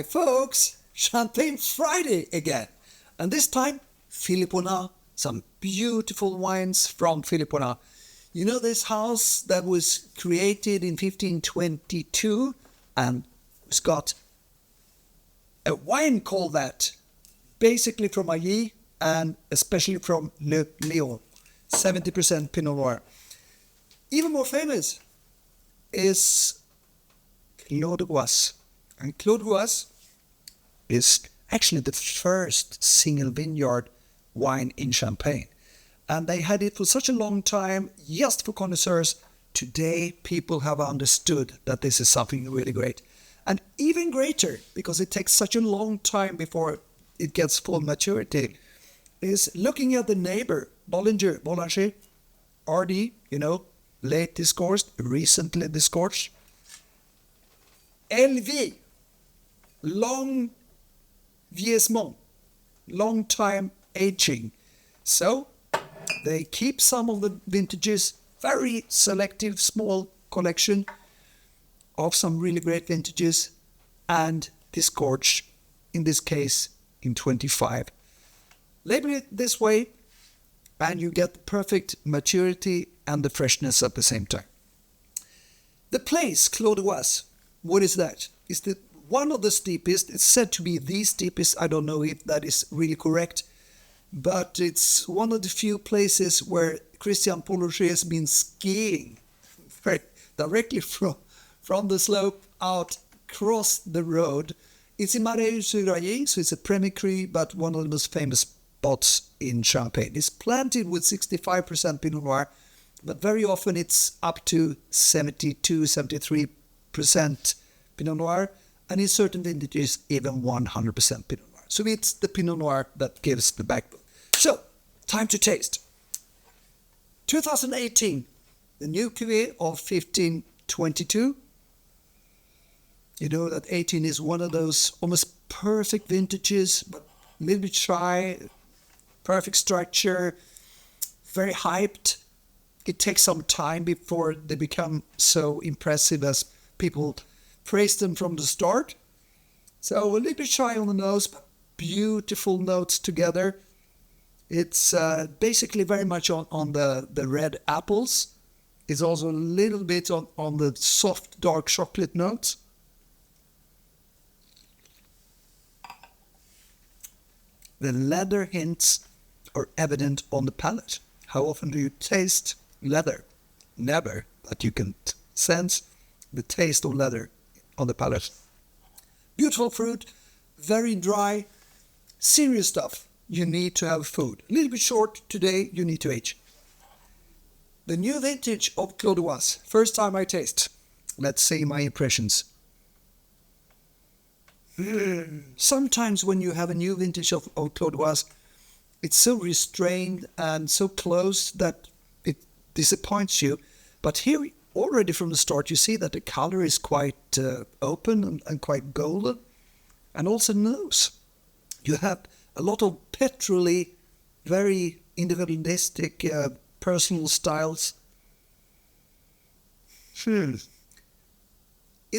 Hi folks, Champagne Friday again. And this time, Philipponnat, some beautiful wines from Philipponnat. You know this house that was created in 1522 and it's got a wine called that, basically from Ailly and especially from Le Lion, 70% Pinot Noir. Even more famous is Claude Gouas. And Claude Gouas is actually the first single vineyard wine in Champagne. And they had it for such a long time, just for connoisseurs. Today, people have understood that this is something really great. And even greater, because it takes such a long time before it gets full maturity, is looking at the neighbor, Bollinger, RD, late discoursed, recently discoursed. LV, long vieillissement, long time aging. So they keep some of the vintages, very selective, small collection of some really great vintages, and disgorge, in this case, in 25. Label it this way, and you get the perfect maturity and the freshness at the same time. The place, Claude Gouas, what is that? It's one of the steepest. It's said to be the steepest. I don't know if that is really correct, but it's one of the few places where Christian Polocher has been skiing directly from the slope out across the road. It's in Marais-sur-Graillet, so it's a Premier Cru, but one of the most famous spots in Champagne. It's planted with 65% Pinot Noir, but very often it's up to 72-73% Pinot Noir, and in certain vintages even 100% Pinot Noir. So it's the Pinot Noir that gives the backbone. So, time to taste. 2018, the new cuvée of 1522. You know that 18 is one of those almost perfect vintages, but a little bit shy, perfect structure, very hyped. It takes some time before they become so impressive as people praise them from the start. So a little bit shy on the nose, but beautiful notes together. It's basically very much on the red apples. It's also a little bit on the soft dark chocolate notes. The leather hints are evident on the palate. How often do you taste leather? Never, but you can sense the taste of leather on the palate. Beautiful fruit, very dry, serious stuff. You need to have food. A little bit short today, you need to age. The new vintage of Claude Gouas, first time I taste. Let's see my impressions. Sometimes when you have a new vintage of Claude Gouas, it's so restrained and so close that it disappoints you. But here, already from the start, you see that the color is quite open and quite golden. And also nose. You have a lot of petrol-y, very individualistic, personal styles. It's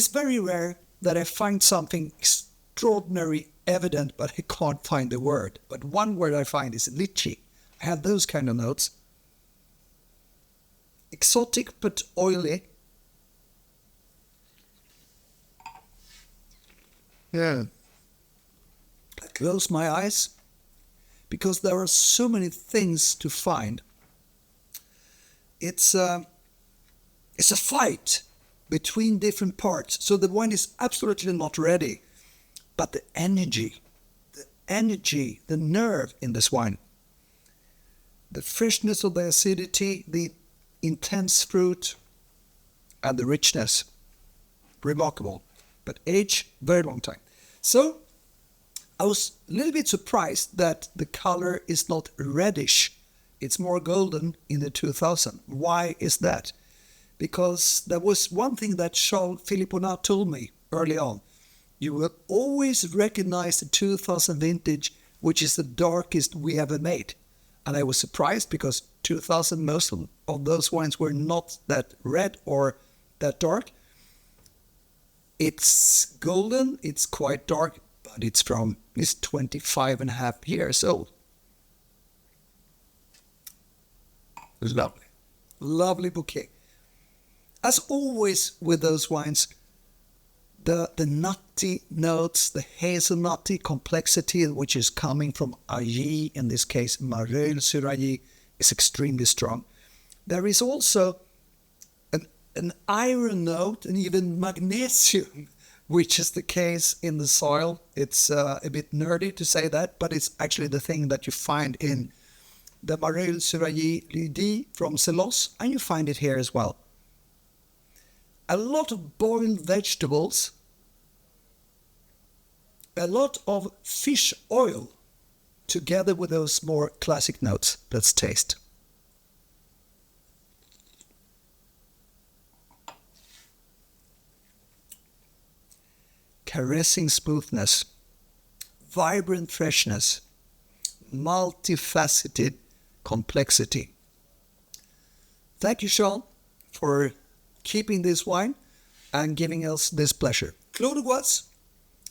very rare that I find something extraordinary evident, but I can't find the word. But one word I find is lychee. I have those kind of notes. Exotic but oily. Yeah. I close my eyes because there are so many things to find. It's a fight between different parts. So the wine is absolutely not ready. But the energy, the nerve in this wine, the freshness of the acidity, the intense fruit, and the richness, remarkable. But age, very long time. So I was a little bit surprised that the color is not reddish. It's more golden in the 2000. Why is that? Because there was one thing that Charles Philipponnat told me early on. You will always recognize the 2000 vintage, which is the darkest we ever made. And I was surprised because 2000, most of those wines were not that red or that dark. It's golden, it's quite dark, but it's 25 and a half years old. Lovely. Lovely bouquet. As always with those wines, the nutty notes, the hazelnutty complexity, which is coming from Ailly, in this case Mareuil-sur-Ailly, is extremely strong. There is also an iron note and even magnesium, which is the case in the soil. It's a bit nerdy to say that, but it's actually the thing that you find in the Mareuil-sur-Ailly Lydie from Celos, and you find it here as well. A lot of boiled vegetables, a lot of fish oil, together with those more classic notes. Let's taste. Caressing smoothness, vibrant freshness, multifaceted complexity. Thank you, Sean, for keeping this wine and giving us this pleasure. Clos de Gouas,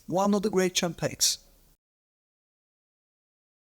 one of the great champagnes.